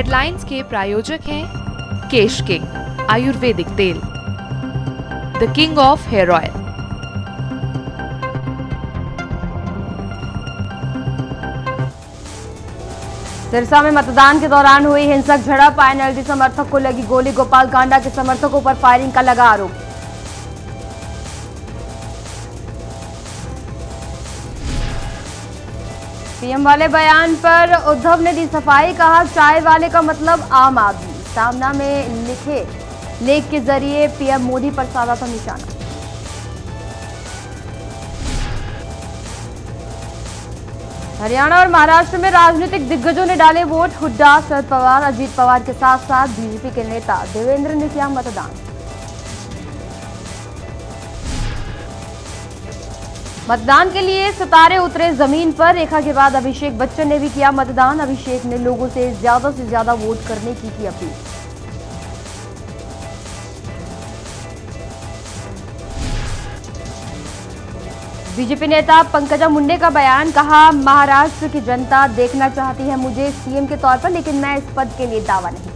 Headlines के प्रायोजक हैं केश किंग आयुर्वेदिक तेल, the king of hair oil. Sirsa में मतदान के दौरान हुई हिंसक झड़प, आईएनएलडी समर्थक को लगी गोली, गोपाल कांडा के समर्थकों पर फायरिंग का लगा आरोप। पीएम वाले बयान पर उद्धव ने दी सफाई, कहा चाय वाले का मतलब आम आदमी। सामना में लिखे लेख के जरिए पीएम मोदी पर साधा था निशाना। हरियाणा और महाराष्ट्र में राजनीतिक दिग्गजों ने डाले वोट, हुड्डा, शरद पवार, अजीत पवार के साथ साथ बीजेपी के नेता देवेंद्र ने किया मतदान। मतदान के लिए सितारे उतरे जमीन पर, रेखा के बाद अभिषेक बच्चन ने भी किया मतदान। अभिषेक ने लोगों से ज्यादा वोट करने की अपील। बीजेपी नेता पंकजा मुंडे का बयान, कहा महाराष्ट्र की जनता देखना चाहती है मुझे सीएम के तौर पर, लेकिन मैं इस पद के लिए दावा नहीं करती।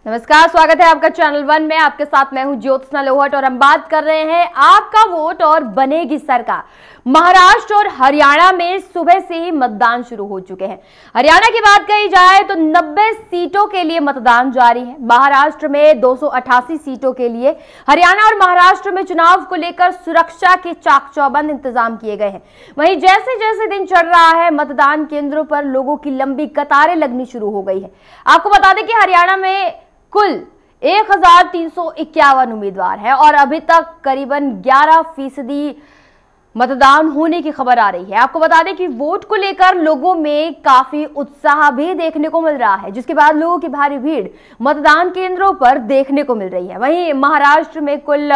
नमस्कार, स्वागत है आपका चैनल 1 में। आपके साथ मैं हूं ज्योत्सना लोहट और हम बात कर रहे हैं आपका वोट और बनेगी सरकार। महाराष्ट्र और हरियाणा में सुबह से ही मतदान शुरू हो चुके हैं। हरियाणा की बात कही जाए तो 90 सीटों के लिए मतदान जारी है। महाराष्ट्र में 288 सीटों के लिए। हरियाणा और महाराष्ट्र में चुनाव को लेकर सुरक्षा के चाक चौबंद इंतजाम किए गए हैं। वहीं जैसे जैसे दिन चढ़ रहा है, मतदान केंद्रों पर लोगों की लंबी कतारें लगनी शुरू हो गई है। आपको बता दें कि हरियाणा में कुल 1351 उम्मीदवार है और अभी तक करीबन 11% मतदान होने की खबर आ रही है। आपको बता दें कि वोट को लेकर लोगों में काफी उत्साह भी देखने को मिल रहा है, जिसके बाद लोगों की भारी भीड़ मतदान केंद्रों पर देखने को मिल रही है। वहीं महाराष्ट्र में कुल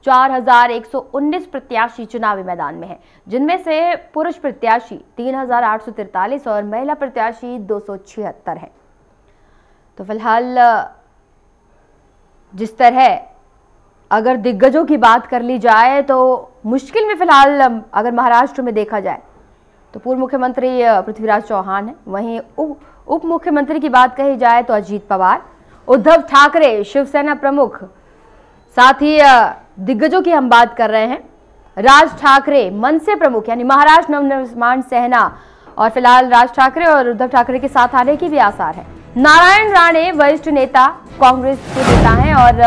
4119 प्रत्याशी चुनावी मैदान में हैं, जिनमें से पुरुष प्रत्याशी 3843 और महिला प्रत्याशी 276 हैं। तो फिलहाल जिस तरह अगर दिग्गजों की बात कर ली जाए तो मुश्किल में फिलहाल अगर महाराष्ट्र में देखा जाए तो पूर्व मुख्यमंत्री पृथ्वीराज चौहान है। वहीं उप मुख्यमंत्री की बात कही जाए तो अजीत पवार, उद्धव ठाकरे शिवसेना प्रमुख, साथ ही दिग्गजों की हम बात कर रहे हैं राज ठाकरे मनसे प्रमुख यानी महाराष्ट्र नवनिर्माण सेना, और फिलहाल राज ठाकरे और उद्धव ठाकरे के साथ आने की भी आसार है। नारायण राणे वरिष्ठ नेता कांग्रेस के नेता हैं और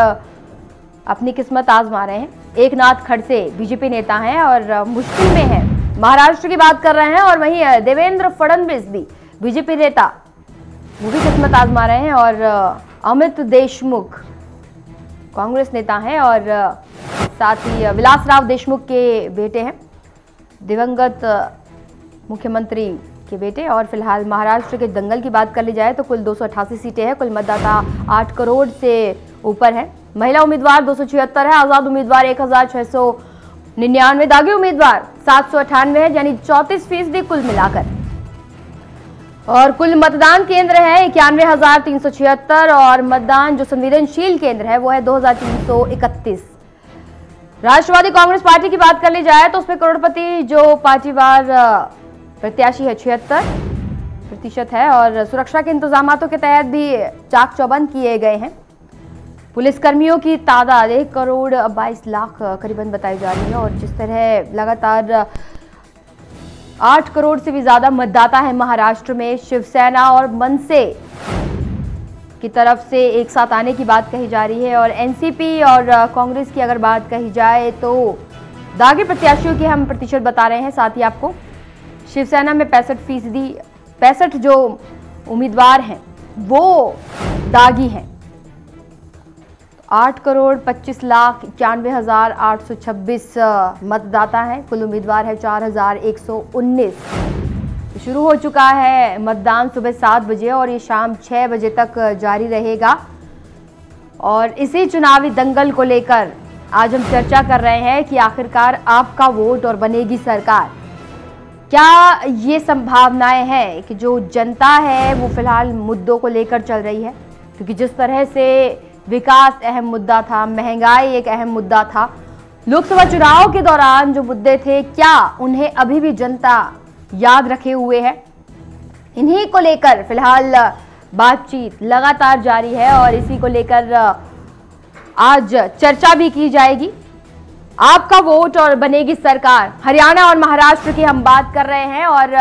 अपनी किस्मत आजमा रहे हैं। एकनाथ खड़से बीजेपी नेता हैं और मुश्किल में हैं। महाराष्ट्र की बात कर रहे हैं। और वहीं देवेंद्र फडणवीस भी बीजेपी नेता, वो भी किस्मत आजमा रहे हैं। और अमित देशमुख कांग्रेस नेता हैं और साथ ही विलासराव देशमुख के बेटे हैं, दिवंगत मुख्यमंत्री के बेटे। और फिलहाल महाराष्ट्र के दंगल की बात कर ली जाए तो कुल 288 सीटें हैं। कुल मतदाता 8 करोड़ से ऊपर है। महिला उम्मीदवार 276 है, आजाद उम्मीदवार 1699, दागी उम्मीदवार 798 है, यानी 34% कुल मिलाकर। और कुल मतदान केंद्र है 91,376 और मतदान जो संवेदनशील केंद्र है वो है 2331। राष्ट्रवादी कांग्रेस पार्टी की बात कर ली जाए तो उसमें करोड़पति जो पार्टीवार प्रत्याशी है 76% है और सुरक्षा के इंतजामातों के तहत भी चाक चौबंद किए गए हैं। पुलिसकर्मियों की तादाद 1,22,00,000 करीबन बताई जा रही है। और जिस तरह लगातार 8 करोड़ से भी ज्यादा मतदाता है महाराष्ट्र में, शिवसेना और मनसे की तरफ से एक साथ आने की बात कही जा रही है। और एनसीपी और कांग्रेस की अगर बात कही जाए तो दागी प्रत्याशियों की हम प्रतिशत बता रहे हैं। साथ ही आपको शिवसेना में 65% जो उम्मीदवार हैं वो दागी हैं। 8,25,91,826 मतदाता हैं। कुल उम्मीदवार है 4,119। शुरू हो चुका है मतदान सुबह 7 बजे और ये शाम 6 बजे तक जारी रहेगा। और इसी चुनावी दंगल को लेकर आज हम चर्चा कर रहे हैं कि आखिरकार आपका वोट और बनेगी सरकार। क्या ये संभावनाएं हैं कि जो जनता है वो फिलहाल मुद्दों को लेकर चल रही है, क्योंकि जिस तरह से विकास अहम मुद्दा था, महंगाई एक अहम मुद्दा था, लोकसभा चुनाव के दौरान जो मुद्दे थे, क्या उन्हें अभी भी जनता याद रखे हुए है? इन्हीं को लेकर फिलहाल बातचीत लगातार जारी है और इसी को लेकर आज चर्चा भी की जाएगी। आपका वोट और बनेगी सरकार, हरियाणा और महाराष्ट्र की हम बात कर रहे हैं और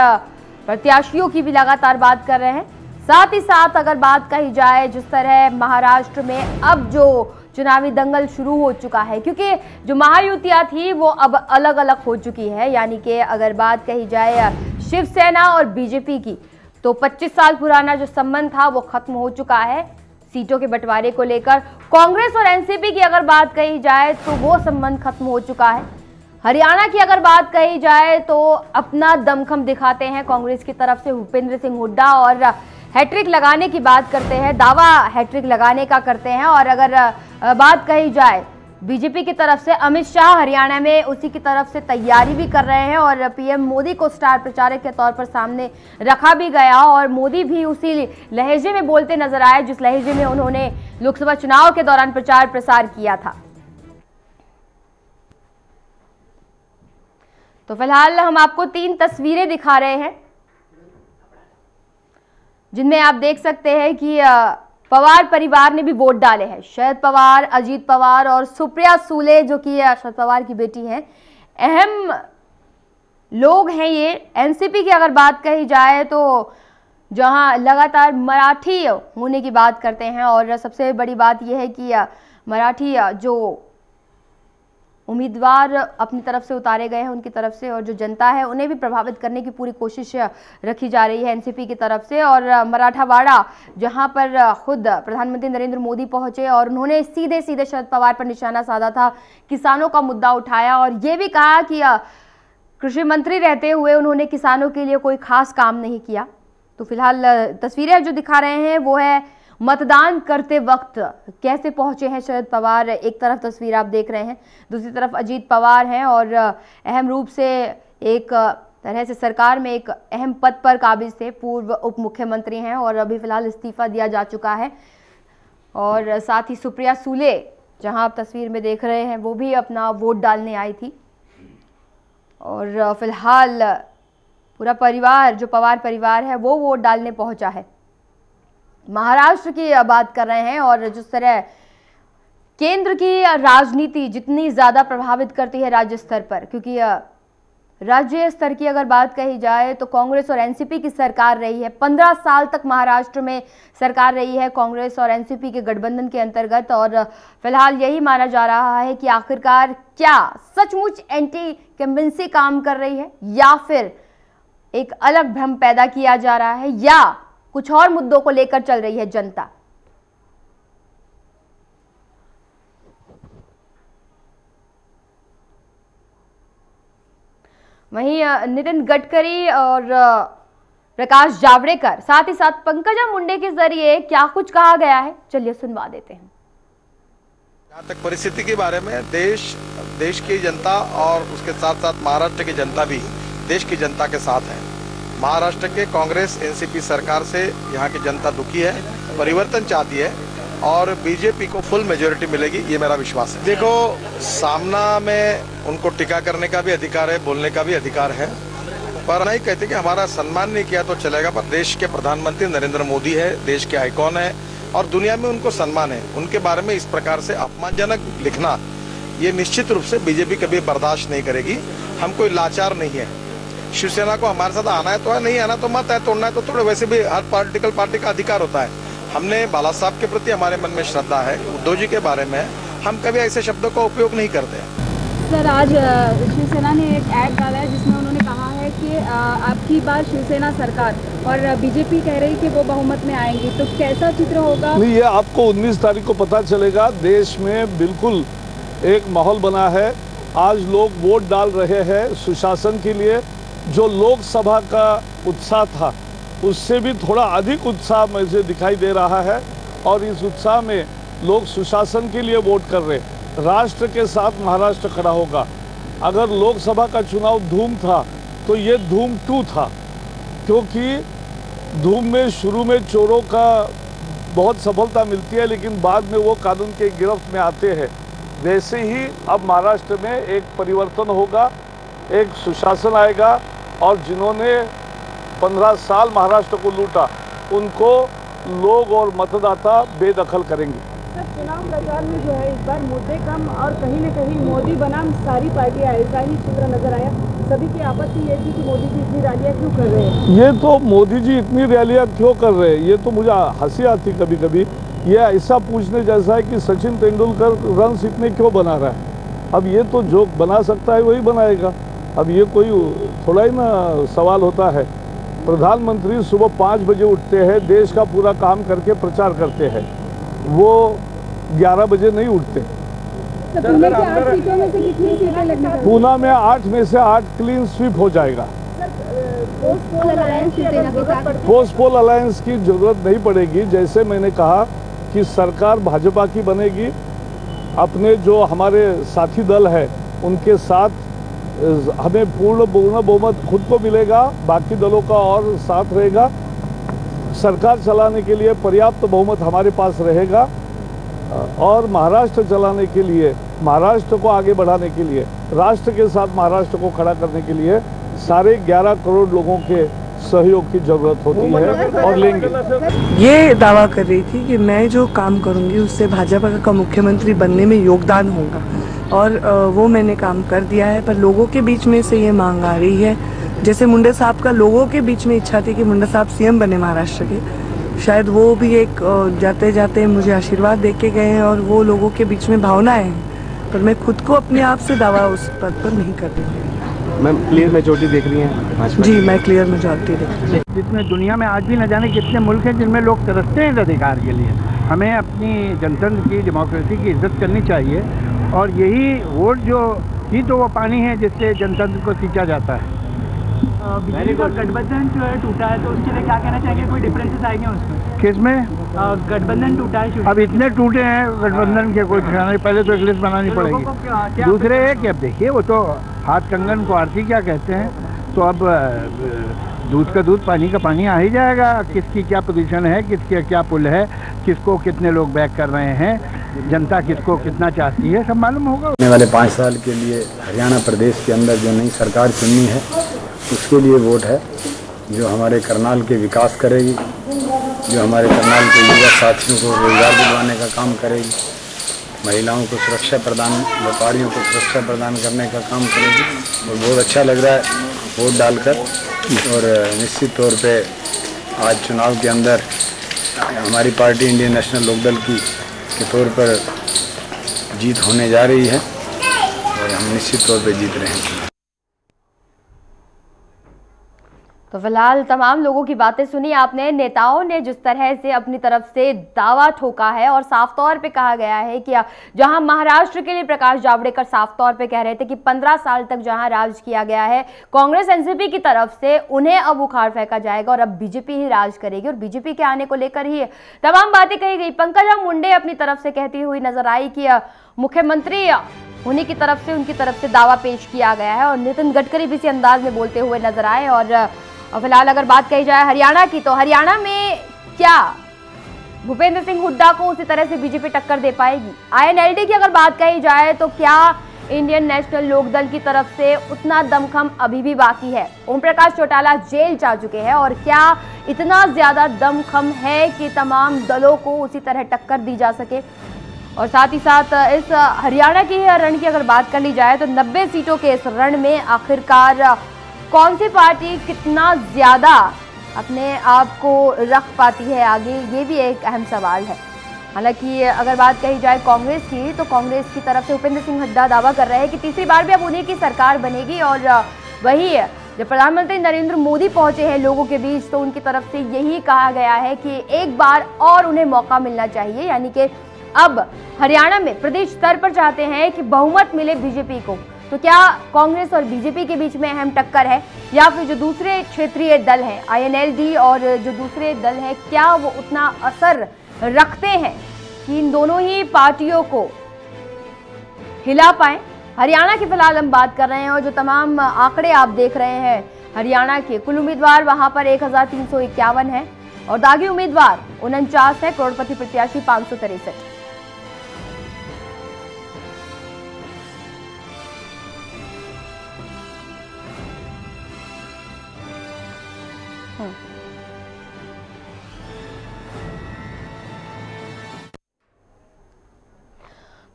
प्रत्याशियों की भी लगातार बात कर रहे हैं। साथ ही साथ अगर बात कही जाए जिस तरह महाराष्ट्र में अब जो चुनावी दंगल शुरू हो चुका है, क्योंकि जो महायुतियां थी वो अब अलग अलग हो चुकी है, यानी कि अगर बात कही जाए शिवसेना और बीजेपी की, तो 25 साल पुराना जो संबंध था वो खत्म हो चुका है सीटों के बंटवारे को लेकर। कांग्रेस और एनसीपी की अगर बात कही जाए तो वो संबंध खत्म हो चुका है। हरियाणा की अगर बात कही जाए तो अपना दमखम दिखाते हैं कांग्रेस की तरफ से भूपेंद्र सिंह हुड्डा और हैट्रिक लगाने की बात करते हैं, दावा हैट्रिक लगाने का करते हैं। और अगर बात कही जाए बीजेपी की तरफ से, अमित शाह हरियाणा में उसी की तरफ से तैयारी भी कर रहे हैं और पीएम मोदी को स्टार प्रचारक के तौर पर सामने रखा भी गया और मोदी भी उसी लहजे में बोलते नजर आए जिस लहजे में उन्होंने लोकसभा चुनाव के दौरान प्रचार प्रसार किया था। तो फिलहाल हम आपको 3 तस्वीरें दिखा रहे हैं जिनमें आप देख सकते हैं कि पवार परिवार ने भी वोट डाले हैं। शरद पवार, अजीत पवार और सुप्रिया सुले जो कि शरद पवार की बेटी हैं, अहम लोग हैं ये। एनसीपी की अगर बात कही जाए तो जहां लगातार मराठी होने की बात करते हैं और सबसे बड़ी बात यह है कि मराठी जो उम्मीदवार अपनी तरफ से उतारे गए हैं उनकी तरफ से, और जो जनता है उन्हें भी प्रभावित करने की पूरी कोशिश रखी जा रही है एनसीपी की तरफ से। और मराठावाड़ा जहां पर खुद प्रधानमंत्री नरेंद्र मोदी पहुंचे और उन्होंने सीधे सीधे शरद पवार पर निशाना साधा था, किसानों का मुद्दा उठाया और ये भी कहा कि कृषि मंत्री रहते हुए उन्होंने किसानों के लिए कोई खास काम नहीं किया। तो फिलहाल तस्वीरें जो दिखा रहे हैं वो है मतदान करते वक्त कैसे पहुंचे हैं शरद पवार। एक तरफ तस्वीर आप देख रहे हैं, दूसरी तरफ अजीत पवार हैं और अहम रूप से एक तरह से सरकार में एक अहम पद पर काबिज थे, पूर्व उप मुख्यमंत्री हैं और अभी फिलहाल इस्तीफा दिया जा चुका है। और साथ ही सुप्रिया सुले जहां आप तस्वीर में देख रहे हैं वो भी अपना वोट डालने आई थी। और फिलहाल पूरा परिवार जो पवार परिवार है वो वोट डालने पहुंचा है। महाराष्ट्र की बात कर रहे हैं और जिस तरह केंद्र की राजनीति जितनी ज़्यादा प्रभावित करती है राज्य स्तर पर, क्योंकि राज्य स्तर की अगर बात कही जाए तो कांग्रेस और एनसीपी की सरकार रही है। 15 साल तक महाराष्ट्र में सरकार रही है कांग्रेस और एनसीपी के गठबंधन के अंतर्गत। और फिलहाल यही माना जा रहा है कि आखिरकार क्या सचमुच एंटी कंबेंसी काम कर रही है या फिर एक अलग भ्रम पैदा किया जा रहा है या कुछ और मुद्दों को लेकर चल रही है जनता। वहीं नितिन गडकरी और प्रकाश जावड़ेकर, साथ ही साथ पंकजा मुंडे के जरिए क्या कुछ कहा गया है, चलिए सुनवा देते हैं। जहाँ तक परिस्थिति के बारे में देश की जनता और उसके साथ साथ महाराष्ट्र की जनता भी देश की जनता के साथ है। महाराष्ट्र के कांग्रेस एनसीपी सरकार से यहाँ की जनता दुखी है, परिवर्तन चाहती है और बीजेपी को फुल मेजोरिटी मिलेगी, ये मेरा विश्वास है। देखो, सामना में उनको टीका करने का भी अधिकार है, बोलने का भी अधिकार है, पर नहीं कहते कि हमारा सम्मान नहीं किया तो चलेगा। पर देश के प्रधानमंत्री नरेंद्र मोदी है, देश के आइकॉन है और दुनिया में उनको सम्मान है। उनके बारे में इस प्रकार से अपमानजनक लिखना, ये निश्चित रूप से बीजेपी कभी बर्दाश्त नहीं करेगी। हम कोई लाचार नहीं है। शिवसेना को हमारे साथ आना है तो है, नहीं आना तो मत है, तोड़ना है तो तोड़े। वैसे भी हर पॉलिटिकल पार्टी का अधिकार होता है। हमने बाला साहब के प्रति हमारे मन में श्रद्धा है, उद्धव जी के बारे में हम कभी ऐसे शब्दों का उपयोग नहीं करते। सर, आज शिवसेना ने एक ऐड डाला है जिसमें उन्होंने कहा है कि आपकी बार शिवसेना सरकार, और बीजेपी कह रही कि वो बहुमत में आएंगी, तो कैसा चित्र होगा? नहीं, ये आपको 19 तारीख को पता चलेगा। देश में बिल्कुल एक माहौल बना है। आज लोग वोट डाल रहे हैं सुशासन के लिए। जो लोकसभा का उत्साह था उससे भी थोड़ा अधिक उत्साह मुझे दिखाई दे रहा है और इस उत्साह में लोग सुशासन के लिए वोट कर रहे हैं। राष्ट्र के साथ महाराष्ट्र खड़ा होगा। अगर लोकसभा का चुनाव धूम था तो ये धूम 2 था, क्योंकि धूम में शुरू में चोरों का बहुत सफलता मिलती है, लेकिन बाद में वो कानून के गिरफ्त में आते हैं। वैसे ही अब महाराष्ट्र में एक परिवर्तन होगा, एक सुशासन आएगा, और जिन्होंने 15 साल महाराष्ट्र को लूटा उनको लोग और मतदाता बेदखल करेंगे। चुनाव प्रचार में जो है इस बार मुद्दे कम और कहीं न कहीं मोदी बनाम सारी पार्टियां, ऐसा ही चित्र नजर आया। सभी की आपत्ति ये थी कि मोदी जी इतनी रैलियां क्यों कर रहे हैं। ये तो मोदी जी इतनी रैलियां क्यों कर रहे हैं, ये तो मुझे हंसी आती कभी कभी। ये ऐसा पूछने जैसा है कि सचिन तेंदुलकर रन्स इतने क्यों बना रहा है। अब ये तो जो बना सकता है वही बनाएगा। अब ये कोई थोड़ा ही ना सवाल होता है। प्रधानमंत्री सुबह 5 बजे उठते हैं, देश का पूरा काम करके प्रचार करते हैं। वो 11 बजे नहीं उठते। तो पुणे की 8 सीटों में से कितनी सीटें लगनी चाहिए? पूना में 8 में से 8 क्लीन स्वीप हो जाएगा। पोस्ट पोल अलायंस की जरूरत नहीं पड़ेगी। जैसे मैंने कहा कि सरकार भाजपा की बनेगी, अपने जो हमारे साथी दल है उनके साथ हमें पूर्ण बहुमत खुद को मिलेगा, बाकी दलों का और साथ रहेगा। सरकार चलाने के लिए पर्याप्त बहुमत हमारे पास रहेगा, और महाराष्ट्र चलाने के लिए, महाराष्ट्र को आगे बढ़ाने के लिए, राष्ट्र के साथ महाराष्ट्र को खड़ा करने के लिए 11.5 करोड़ लोगों के सहयोग की जरूरत होती है, और लेंगे। ये दावा कर रही थी कि मैं जो काम करूंगी उससे भाजपा का मुख्यमंत्री बनने में योगदान होगा, और वो मैंने काम कर दिया है। पर लोगों के बीच में से ये मांग आ रही है, जैसे मुंडे साहब का लोगों के बीच में इच्छा थी कि मुंडे साहब सीएम बने महाराष्ट्र के, शायद वो भी एक जाते जाते मुझे आशीर्वाद दे के गए हैं, और वो लोगों के बीच में भावनाएं हैं। पर मैं खुद को अपने आप से दावा उस पद पर नहीं कर रही हूँ। मैम क्लियर मेजॉरिटी देख रही हैं? जी, मैं क्लियर मेजॉरिटी देख रही हूँ। जिसमें दुनिया में आज भी न जाने कितने मुल्क हैं जिनमें लोग तरसते हैं इस अधिकार के लिए। हमें अपनी जनतंत्र की, डेमोक्रेसी की इज्जत करनी चाहिए, और यही वोट जो ही तो वो पानी है जिससे जनतंत्र को सींचा जाता है। बीजेपी का गठबंधन जो है टूटा है, तो उसके लिए क्या कहना चाहिए? कोई डिफरेंसेस आएंगे उसमें? किसमें? गठबंधन टूटा है। अब इतने टूटे हैं गठबंधन के, कोई ठिकाना नहीं। पहले तो एक लिस्ट बनानी पड़ेगी। दूसरे है कि अब देखिए, वो तो हाथ कंगन को आरती क्या कहते हैं, तो अब दूध का दूध, पानी का पानी आ ही जाएगा। किसकी क्या पोजीशन है, किसकी क्या पुल है, किसको कितने लोग बैक कर रहे हैं, जनता किसको कितना चाहती है, सब मालूम होगा। आने वाले 5 साल के लिए हरियाणा प्रदेश के अंदर जो नई सरकार चुननी है उसके लिए वोट है, जो हमारे करनाल के विकास करेगी, जो हमारे करनाल के युवा साथियों को रोजगार दिलवाने का काम करेगी, महिलाओं को सुरक्षा प्रदान, व्यापारियों को सुरक्षा प्रदान करने का काम करेगी। और बहुत अच्छा लग रहा है वोट डालकर। और निश्चित तौर पे आज चुनाव के अंदर हमारी पार्टी इंडियन नेशनल लोकदल के तौर पर जीत होने जा रही है, और हम निश्चित तौर पे जीत रहे हैं। तो फिलहाल तमाम लोगों की बातें सुनी आपने। नेताओं ने जिस तरह से अपनी तरफ से दावा ठोका है, और साफ तौर पे कहा गया है कि जहां महाराष्ट्र के लिए प्रकाश जावड़ेकर साफ तौर पे कह रहे थे कि 15 साल तक जहां राज किया गया है कांग्रेस एनसीपी की तरफ से, उन्हें अब उखाड़ फेंका जाएगा और अब बीजेपी ही राज करेगी, और बीजेपी के आने को लेकर ही तमाम बातें कही गई। पंकजा मुंडे अपनी तरफ से कहती हुई नजर आई कि मुख्यमंत्री उन्हीं की तरफ से, उनकी तरफ से दावा पेश किया गया है, और नितिन गडकरी भी इसी अंदाज में बोलते हुए नजर आए। और फिलहाल अगर बात कही जाए हरियाणा की, तो हरियाणा में क्या भूपेंद्र सिंह हुड्डा को उसी तरह से बीजेपी टक्कर दे पाएगी? आईएनएलडी की अगर बात कही जाए तो क्या इंडियन नेशनल लोकदल की तरफ से उतना दमखम अभी भी बाकी है? ओम प्रकाश चौटाला जेल जा चुके हैं, और क्या इतना ज्यादा दमखम है कि तमाम दलों को उसी तरह टक्कर दी जा सके? और साथ ही साथ इस हरियाणा की रण की अगर बात कर ली जाए तो 90 सीटों के इस रण में आखिरकार कौन सी पार्टी कितना ज्यादा अपने आप को रख पाती है आगे, ये भी एक अहम सवाल है। हालांकि अगर बात कही जाए कांग्रेस की, तो कांग्रेस की तरफ से भूपेंद्र सिंह हुड्डा दावा कर रहे हैं कि तीसरी बार भी अब उन्हीं की सरकार बनेगी। और वही जब प्रधानमंत्री नरेंद्र मोदी पहुंचे हैं लोगों के बीच, तो उनकी तरफ से यही कहा गया है कि एक बार और उन्हें मौका मिलना चाहिए, यानी कि अब हरियाणा में प्रदेश स्तर पर चाहते हैं कि बहुमत मिले बीजेपी को। तो क्या कांग्रेस और बीजेपी के बीच में अहम टक्कर है, या फिर जो दूसरे क्षेत्रीय दल हैं आईएनएलडी और जो दूसरे दल हैं, क्या वो उतना असर रखते हैं कि इन दोनों ही पार्टियों को हिला पाए। हरियाणा की फिलहाल हम बात कर रहे हैं और जो तमाम आंकड़े आप देख रहे हैं हरियाणा के, कुल उम्मीदवार वहां पर 1351 है और दागी उम्मीदवार 49 है, करोड़पति प्रत्याशी 563।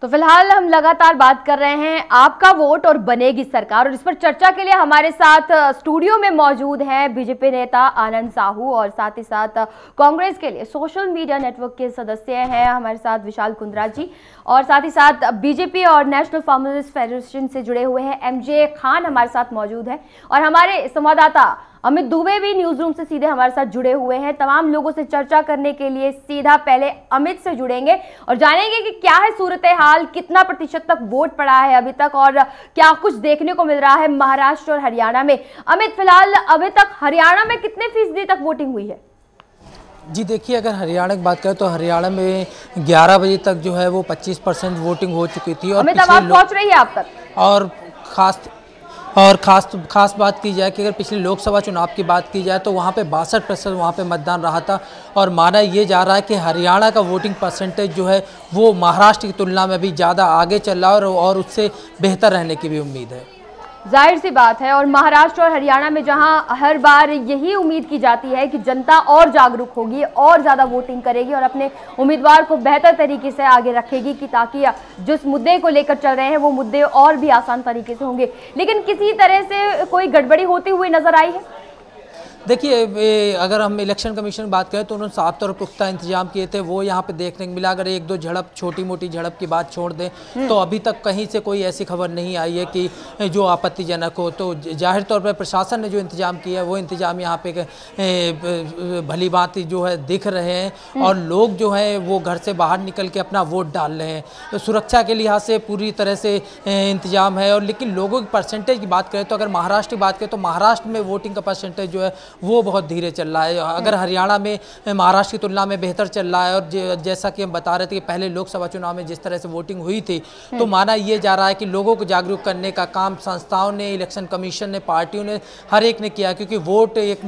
तो फिलहाल हम लगातार बात कर रहे हैं आपका वोट और बनेगी सरकार, और इस पर चर्चा के लिए हमारे साथ स्टूडियो में मौजूद हैं बीजेपी नेता आनंद साहू और साथ ही साथ कांग्रेस के लिए सोशल मीडिया नेटवर्क के सदस्य हैं हमारे साथ विशाल कुंद्रा जी, और साथ ही साथ बीजेपी और नेशनल फार्मर्स फेडरेशन से जुड़े हुए हैं एमजे खान हमारे साथ मौजूद है, और हमारे संवाददाता अमित दुबे भी न्यूज रूम से सीधे हमारे साथ जुड़े हुए हैं। तमाम लोगों से चर्चा करने के लिए सीधा पहले अमित से जुड़ेंगे और जानेंगे कि क्या है सूरत हाल, कितना प्रतिशत तक वोट पड़ा है अभी तक और क्या कुछ देखने को मिल रहा है महाराष्ट्र और हरियाणा में। अमित, फिलहाल अभी तक हरियाणा में कितने फीसदी तक वोटिंग हुई है? जी देखिए, अगर हरियाणा की बात करें तो हरियाणा में 11 बजे तक जो है वो 25% वोटिंग हो चुकी थी। और अमित, आवाज पहुंच रही है आप तक? और खास बात की जाए कि अगर पिछले लोकसभा चुनाव की बात की जाए तो वहाँ पे 62% वहाँ पे मतदान रहा था, और माना ये जा रहा है कि हरियाणा का वोटिंग परसेंटेज जो है वो महाराष्ट्र की तुलना में भी ज़्यादा आगे चल रहा है और उससे बेहतर रहने की भी उम्मीद है। जाहिर सी बात है, और महाराष्ट्र और हरियाणा में जहां हर बार यही उम्मीद की जाती है कि जनता और जागरूक होगी और ज्यादा वोटिंग करेगी और अपने उम्मीदवार को बेहतर तरीके से आगे रखेगी कि ताकि जिस मुद्दे को लेकर चल रहे हैं वो मुद्दे और भी आसान तरीके से होंगे, लेकिन किसी तरह से कोई गड़बड़ी होती हुई नजर आई है? देखिए, अगर हम इलेक्शन कमीशन की बात करें तो उन्होंने साफ तौर पर पुख्ता इंतजाम किए थे, वो यहाँ पे देखने को मिला। अगर एक दो झड़प, छोटी मोटी झड़प की बात छोड़ दें तो अभी तक कहीं से कोई ऐसी खबर नहीं आई है कि जो आपत्तिजनक हो। तो जाहिर तौर पर प्रशासन ने जो इंतजाम किया है वो इंतजाम यहाँ पे भली भांति जो है दिख रहे हैं, और लोग जो हैं वो घर से बाहर निकल के अपना वोट डाल रहे हैं। तो सुरक्षा के लिहाज से पूरी तरह से इंतजाम है। और लेकिन लोगों की परसेंटेज की बात करें तो अगर महाराष्ट्र की बात करें तो महाराष्ट्र में वोटिंग का परसेंटेज जो है वो बहुत धीरे चल रहा है। अगर हरियाणा में महाराष्ट्र की तुलना में बेहतर चल रहा है, और जैसा कि हम बता रहे थे कि पहले लोकसभा चुनाव में जिस तरह से वोटिंग हुई थी तो माना ये जा रहा है कि लोगों को जागरूक करने का काम संस्थाओं ने, इलेक्शन कमीशन ने, पार्टियों ने, हर एक ने किया, क्योंकि वोट एक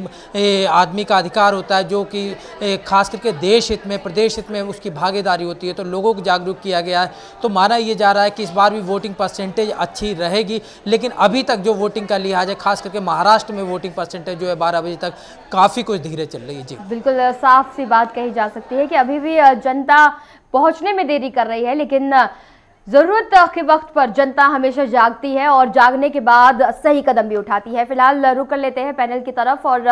आदमी का अधिकार होता है जो कि खास करके देश हित में, प्रदेश हित में उसकी भागीदारी होती है। तो लोगों को जागरूक किया गया है। तो माना ये जा रहा है कि इस बार भी वोटिंग परसेंटेज अच्छी रहेगी, लेकिन अभी तक जो वोटिंग का लिहाज है खास करके महाराष्ट्र में वोटिंग परसेंटेज जो है 12 बजे तक काफी कुछ धीरे चल रही है। जी बिल्कुल साफ सी बात कही जा सकती है कि अभी भी जनता पहुंचने में देरी कर रही है, लेकिन जरूरत के वक्त पर जनता हमेशा जागती है और जागने के बाद सही कदम भी उठाती है। फिलहाल रुक कर लेते हैं पैनल की तरफ और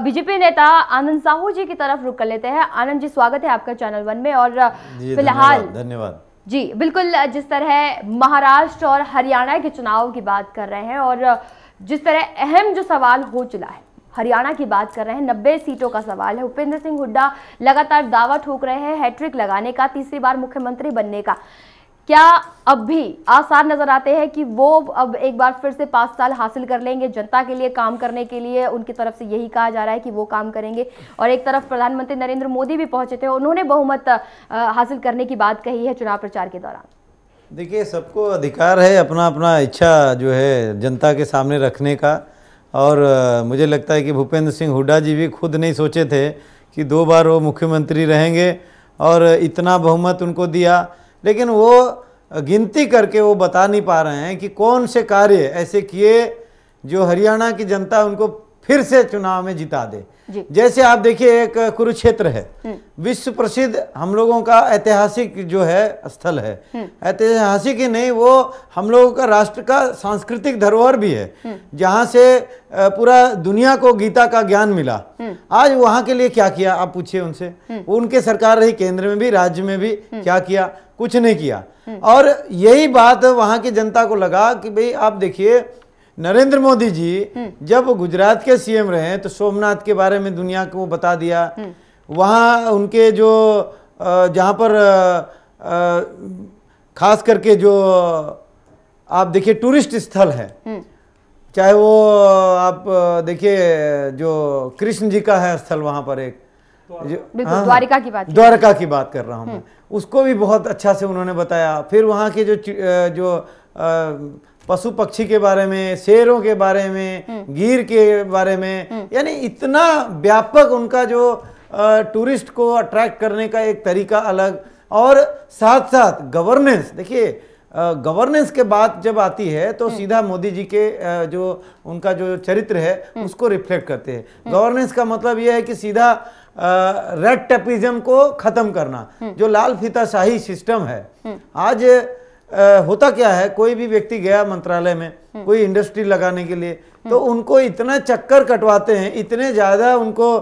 बीजेपी नेता आनंद साहू जी की तरफ रुक कर लेते हैं। आनंद जी, स्वागत है आपका चैनल 1 में। और फिलहाल धन्यवाद जी, बिल्कुल जिस तरह महाराष्ट्र और हरियाणा के चुनाव की बात कर रहे हैं और जिस तरह अहम जो सवाल हो चला है, हरियाणा की बात कर रहे हैं, 90 सीटों का सवाल है। भूपेंद्र सिंह हुड्डा लगातार दावा ठोक रहे हैं हैट्रिक लगाने का, तीसरी बार मुख्यमंत्री बनने का। क्या अब भी आसार नजर आते हैं कि वो अब एक बार फिर से 5 साल हासिल कर लेंगे जनता के लिए काम करने के लिए? उनकी तरफ से यही कहा जा रहा है कि वो काम करेंगे। और एक तरफ प्रधानमंत्री नरेंद्र मोदी भी पहुंचे थे, उन्होंने बहुमत हासिल करने की बात कही है चुनाव प्रचार के दौरान। देखिए, सबको अधिकार है अपना अपना इच्छा जो है जनता के सामने रखने का, और मुझे लगता है कि भूपेंद्र सिंह हुड्डा जी भी खुद नहीं सोचे थे कि 2 बार वो मुख्यमंत्री रहेंगे और इतना बहुमत उनको दिया, लेकिन वो गिनती करके वो बता नहीं पा रहे हैं कि कौन से कार्य ऐसे किए जो हरियाणा की जनता उनको फिर से चुनाव में जिता दे। जैसे आप देखिए, एक कुरुक्षेत्र है, विश्व प्रसिद्ध हम लोगों का ऐतिहासिक जो है स्थल है, ऐतिहासिक ही नहीं वो हम लोगों का राष्ट्र का सांस्कृतिक धरोहर भी है, जहां से पूरा दुनिया को गीता का ज्ञान मिला। आज वहां के लिए क्या किया आप पूछिए उनसे, उनके सरकार रही केंद्र में भी, राज्य में भी, क्या किया? कुछ नहीं किया। और यही बात वहां की जनता को लगा कि भाई आप देखिए, नरेंद्र मोदी जी जब गुजरात के सीएम रहे तो सोमनाथ के बारे में दुनिया को बता दिया। वहाँ उनके जो जहाँ पर खास करके जो आप देखिए टूरिस्ट स्थल है, चाहे वो आप देखिए जो कृष्ण जी का है स्थल वहाँ पर एक, बिल्कुल, द्वारका की बात, द्वारका की बात कर रहा हूँ मैं, उसको भी बहुत अच्छा से उन्होंने बताया। फिर वहाँ के जो पशु पक्षी के बारे में, शेरों के बारे में, गिर के बारे में, यानी इतना व्यापक उनका जो टूरिस्ट को अट्रैक्ट करने का एक तरीका अलग, और साथ साथ गवर्नेंस। देखिए गवर्नेंस के बात जब आती है तो सीधा मोदी जी के जो उनका जो चरित्र है उसको रिफ्लेक्ट करते हैं। गवर्नेंस का मतलब यह है कि सीधा रेड टेपिज्म को खत्म करना, जो लाल फीताशाही सिस्टम है। आज होता क्या है, कोई भी व्यक्ति गया मंत्रालय में कोई इंडस्ट्री लगाने के लिए, तो उनको इतना चक्कर कटवाते हैं, इतने ज़्यादा उनको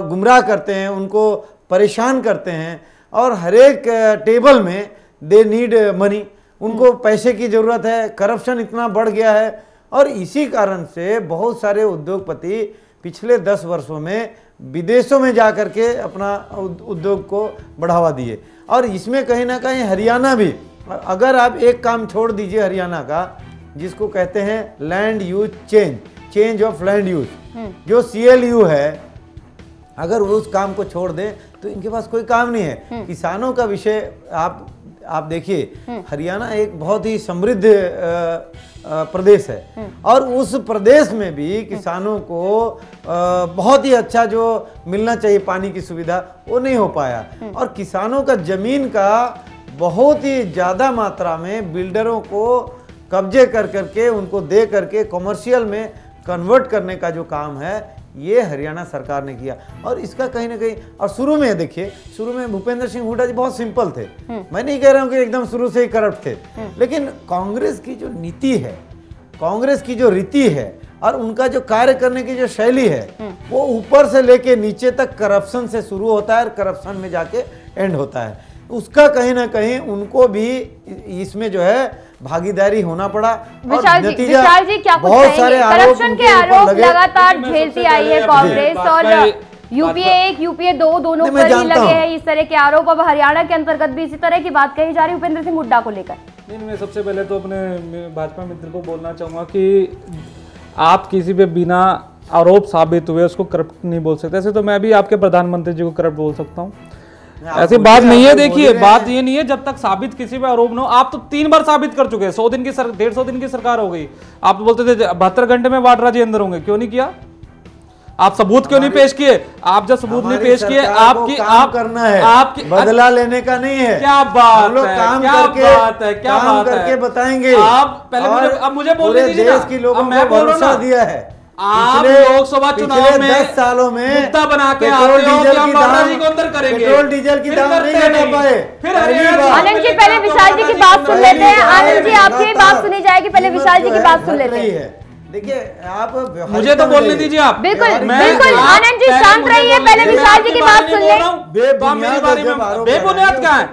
गुमराह करते हैं, उनको परेशान करते हैं, और हर एक टेबल में दे नीड मनी, उनको पैसे की ज़रूरत है। करप्शन इतना बढ़ गया है, और इसी कारण से बहुत सारे उद्योगपति पिछले 10 वर्षों में विदेशों में जा कर के अपना उद्योग को बढ़ावा दिए। और इसमें कहीं ना कहीं हरियाणा भी, अगर आप एक काम छोड़ दीजिए हरियाणा का, जिसको कहते हैं land use change of land use, जो CLU है, अगर वो उस काम को छोड़ दें तो इनके पास कोई काम नहीं है। किसानों का विषय आप देखिए, हरियाणा एक बहुत ही समृद्ध प्रदेश है, और उस प्रदेश में भी किसानों को बहुत ही अच्छा जो मिलना चाहिए पानी की सुविधा, वो नहीं हो पाया। और किसानों का जमीन का बहुत ही ज़्यादा मात्रा में बिल्डरों को कब्जे कर करके उनको दे करके कमर्शियल में कन्वर्ट करने का जो काम है, ये हरियाणा सरकार ने किया। और इसका कहीं ना कहीं, और शुरू में देखिए, शुरू में भूपेंद्र सिंह हुड्डा जी बहुत सिंपल थे, मैं नहीं कह रहा हूँ कि एकदम शुरू से ही करप्ट थे, लेकिन कांग्रेस की जो नीति है, कांग्रेस की जो रीति है, और उनका जो कार्य करने की जो शैली है, वो ऊपर से लेके नीचे तक करप्शन से शुरू होता है और करप्शन में जाके एंड होता है। उसका कहीं ना कहीं उनको भी इसमें जो है भागीदारी होना पड़ा। विशाल जी क्या कुछ बहुत सारे करप्शन के आरोप लगातार झेलती आई है कांग्रेस, और UPA 1 UPA 2 दोनों पर ही लगे हैं इस तरह के आरोप। अब हरियाणा के अंतर्गत भी इसी तरह की बात कही जा रही है भूपेंद्र सिंह हुड्डा को लेकर। नहीं, मैं सबसे पहले तो अपने भाजपा मित्र को बोलना चाहूंगा कि आप किसी पे बिना आरोप साबित हुए उसको करप्ट नहीं बोल सकते। ऐसे तो मैं भी आपके प्रधानमंत्री जी को करप्ट बोल सकता हूँ, ऐसी बात नहीं है। देखिए बात ये नहीं है, जब तक साबित किसी पे आरोप न हो। आप तो 3 बार साबित कर चुके हैं, 150 दिन की सरकार हो गई। आप तो बोलते थे 72 घंटे में वाड्रा जी अंदर होंगे, क्यों नहीं किया? आप सबूत क्यों नहीं पेश किए? आप जब सबूत नहीं पेश किए, आपकी आप करना है, आपकी बदला लेने का नहीं है। क्या बात है, काम क्या बात है, क्या बात करके बताएंगे। आप पहले अब मुझे बोलने दीजिए, देश के लोगों को भरोसा दिया है। आप लोकसभा चुनाव में 10 सालों में मुद्दा बना के आते हो कि हम वाड्रा जी को अंदर करेंगे, पेट्रोल डीजल की दाम नहीं घटा पाए। फिर आनंद जी पहले विशाल जी की बात सुन लेते हैं। आनंद जी आपकी बात सुनी जाएगी, पहले विशाल जी की बात सुन लेते हैं। देखिए आप मुझे तो बोलने दीजिए आप। बिल्कुल बिल्कुल आनंद जी शांत रहिए, पहले विशाल जी की बात सुन लें। बेबुनियाद क्या है?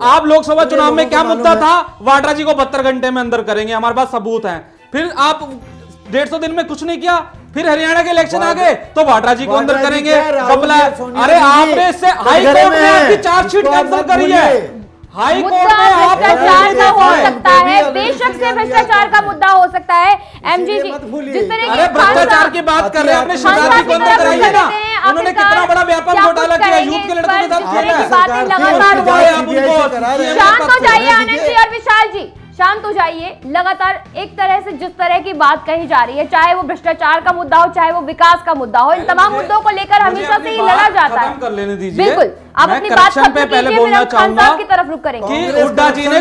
आप लोकसभा चुनाव में क्या मुद्दा था? वाड्रा जी को 72 घंटे में अंदर करेंगे, हमारे पास सबूत है। फिर आप 150 दिन में कुछ नहीं किया, फिर हरियाणा के इलेक्शन आ गए तो वाड्रा जी को अंदर करेंगे। अरे आपने इससे हाई कोर्ट ने आपकी चार्जशीट कैंसिल करी है। हाई कोर्ट में भ्रष्टाचार का हो सकता है, बेशक से भ्रष्टाचार का मुद्दा हो सकता है। MG जी जिस तरह अरे भ्रष्टाचार की बात कर रहे हैं, अपने शिवराज जी को अंदर कराइए ना। उन्होंने कितना बड़ा व्यापक घोटाला किया, यूथ के लड़कों के साथ किया है। शांत हो जाइए आनंद जी और विशाल जी, शांत हो जाइए। लगातार एक तरह से जिस तरह की बात कही जा रही है, चाहे वो भ्रष्टाचार का मुद्दा हो, चाहे वो विकास का मुद्दा हो, इन तमाम मुद्दों को लेकर हमेशा से ही लड़ा जाता है। कर लेने दीजिए, बिल्कुल आप अपनी बात खत्म कीजिए, फिर हम खान साहब की तरफ रुक करेंगे। कि हुड्डा जी ने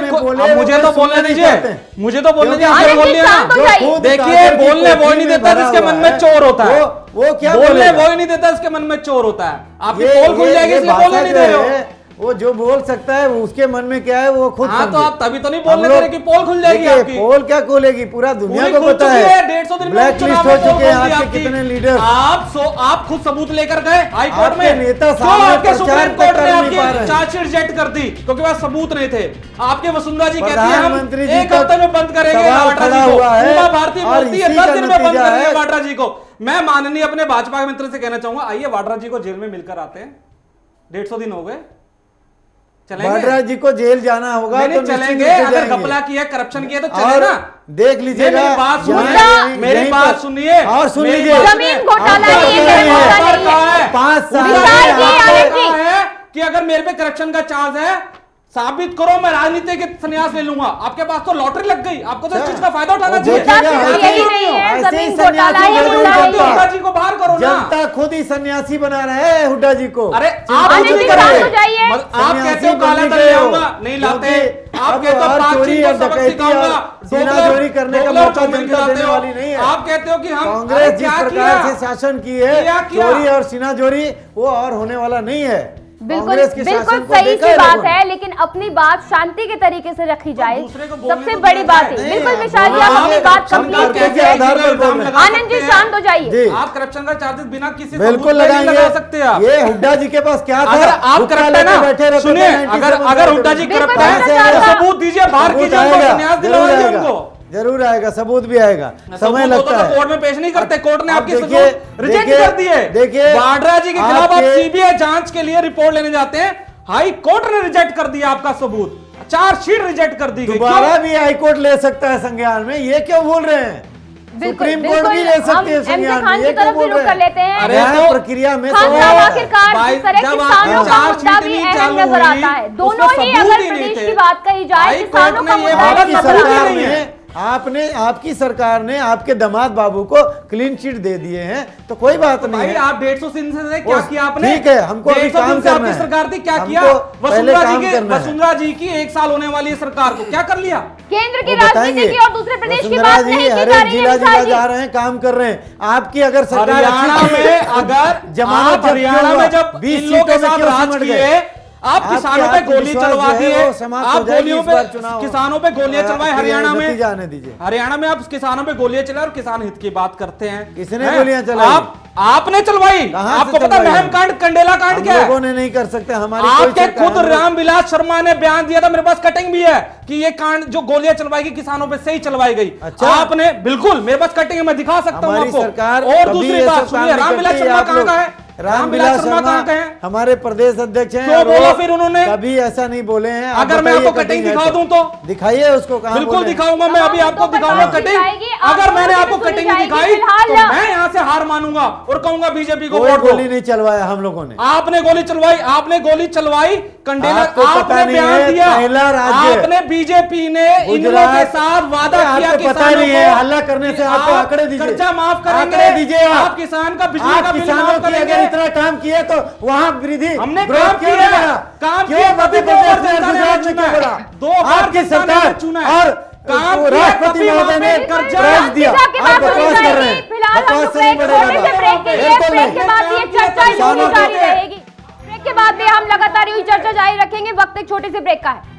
मुझे तो बोलने दीजिए, मुझे तो बोलने दीजिए। देखिए बोलने वो नहीं देता जिसके मन में चोर होता है, वो क्या बोलने वो ही नहीं देता जिसके मन में चोर होता है। आपकी पोल खुल जाएगी इसलिए बोलने नहीं दे रहे हो। वो जो बोल सकता है वो उसके मन में क्या है वो खुद हाँ, तो आप तभी तो नहीं बोलने दे रहे कि पोल खुल जाएगी आपकी। पोल क्या खोलेगी, पूरा दुनिया को पता है। 150 दिन ब्लैक लिस्ट हो चुके हैं आपके कितने लीडर। आप खुद सबूत लेकर गए हाई कोर्ट में, नेता आपके सुप्रीम कोर्ट ने आपकी चार्जशीट रिजेक्ट कर दी क्योंकि वहां सबूत नहीं थे। आपके वसुंधरा जी कहती है हम 1 हफ्ते में बंद करेंगे वाड्रा जी को, उमा भारती बोलती है 10 दिन में बंद करेंगे वाड्रा जी को। मैं माननीय अपने भाजपा के मित्र से कहना चाहूंगा, आइए वाड्रा जी को जेल में मिलकर आते हैं। 150 दिन हो गए, वाड्रा जी को जेल जाना होगा तो चलेंगे। अगर घपला किया, करप्शन किया तो चले ना। देख लीजिएगा, मेरी बात सुनिए और सुन लीजिए। जमीन घोटाला है 5 साल कि अगर मेरे पे करप्शन का चार्ज है, साबित करो, मैं राजनीति के संन्यास ले लूंगा। आपके पास तो लॉटरी लग गई, आपको तो इस चीज का फायदा उठाना चाहिए। हुड्डा जी को बाहर करो ना। जनता खुद ही सन्यासी बना रहे हैं हुड्डा जी को। अरे आप कहते हो काला धन ले आऊंगा, नहीं लाते। आप कहते हो चोरी और डकैती करने का मौका जनता देने वाली नहीं है। आप कहते हो कि हम कांग्रेस जिस प्रकार से शासन की है, चोरी और सीनाजोरी वो और होने वाला नहीं है। बिल्कुल सही सी बात है, लेकिन अपनी बात शांति के तरीके से रखी जाए, सबसे बड़ी बात है। बिल्कुल विशाल जी, आप अपनी बात कंप्लीट कीजिए। आनंद जी शांत हो जाइए। आप करप्शन का चार्जेस बिना किसी बिल्कुल लगा सकते हैं। ये हुड्डा जी के पास क्या था? अगर आप करप्ट है ना, सुनिए, अगर हुड्डा जी करप्ट है, सबूत दीजिए, बाहर कीजिए, संन्यास दिलवाइए उनको। जरूर आएगा, सबूत भी आएगा, समय लगता है। कोर्ट में पेश नहीं करते, कोर्ट ने आपकी रिजेक्ट कर दी है। देखिए, वाड्रा जी के खिलाफ आप सीबीआई जांच के लिए रिपोर्ट लेने जाते हैं, हाई कोर्ट ने रिजेक्ट कर दिया आपका सबूत, चार्जशीट रिजेक्ट कर दी गई। दोबारा भी हाई कोर्ट ले सकता है संज्ञान में, ये क्यों बोल रहे हैं? सुप्रीम कोर्ट भी ले सकती है संज्ञान में, ये क्यों बोल रहे हैं? अरे तो प्रक्रिया में दोनों ही, अगर प्रदेश की बात कही जाए, किसानों का आपकी सरकार ने आपके दामाद बाबू को क्लीन चिट दे दिए हैं, तो कोई बात नहीं है। आप 150 दिन से क्या किया आपने? ठीक है, हमको अभी काम करना है। सरकार थी, क्या किया? वसुंधरा जी की 1 साल होने वाली है सरकार को, क्या कर लिया? केंद्र की राजनीति की और दूसरे प्रदेश की बात नहीं की जा रही है। जिला जा रहे हैं, काम कर रहे हैं। आपकी अगर सरकार हरियाणा में जब 20 सीटों के साथ राज किए, आप किसानों पे गोली चलवा दी है, आप गोलियों पे किसानों पे गोलियां चलवाए। हरियाणा में जाने दीजिए, हरियाणा में आप किसानों पे गोलियां चलाए और किसान हित की बात करते हैं। किसने गोलियां चलाई? आपने चलवाई। आपको पता महम कांड, कंडेला कांड क्या है? लोगों ने नहीं कर सकते, हमारी आपके खुद रामविलास शर्मा ने बयान दिया था, मेरे पास कटिंग भी है, कि ये कांड जो गोलियां चलवाई गई किसानों पे सही चलवाई गई। अच्छा, आपने बिल्कुल, मेरे पास कटिंग है, मैं दिखा सकता हूं आपको। सरकार और दूसरी बात सुनिए, रामविलास शर्मा कहां का है? रामविलास शर्मा हमारे प्रदेश अध्यक्ष हैं। तो बोला फिर उन्होंने, कभी ऐसा नहीं बोले हैं। अगर मैं आपको कटिंग दिखा दूं तो दिखाइए उसको। कहां? बिल्कुल दिखाऊंगा, मैं अभी आपको दिखाऊंगा कटिंग। अगर मैंने आपको कटिंग दिखाई तो मैं यहां से हार मानूंगा और कहूंगा बीजेपी को वोट दो। गोली नहीं चलवाया हम लोगों ने। आपने गोली चलवाई, आपने गोली चलवाई, कंडेला आपने बयान दिया, आपने बीजेपी ने इन लोगों के साथ वादा किया कि पता नहीं है, हल्ला करने से आपको आंकड़े दीजिए, कर्जा माफ करेंगे, दीजिए आप किसान का बिजली का बिल माफ करेंगे। अगर इतना काम किए तो वहाँ वृद्धि हमने काम किया, काम क्यों मध्य प्रदेश में गुजरात में क्यों बढ़ा? 2 बार आपकी सरकार और राष्ट्रपति महोदय ने कर्जा दिया। आप बकवास कर रहे हैं, बकवास से नहीं बढ़ेगा। ब्रेक के बाद भी हम लगातार यही चर्चा जारी रखेंगे। वक्त एक छोटे से ब्रेक का है।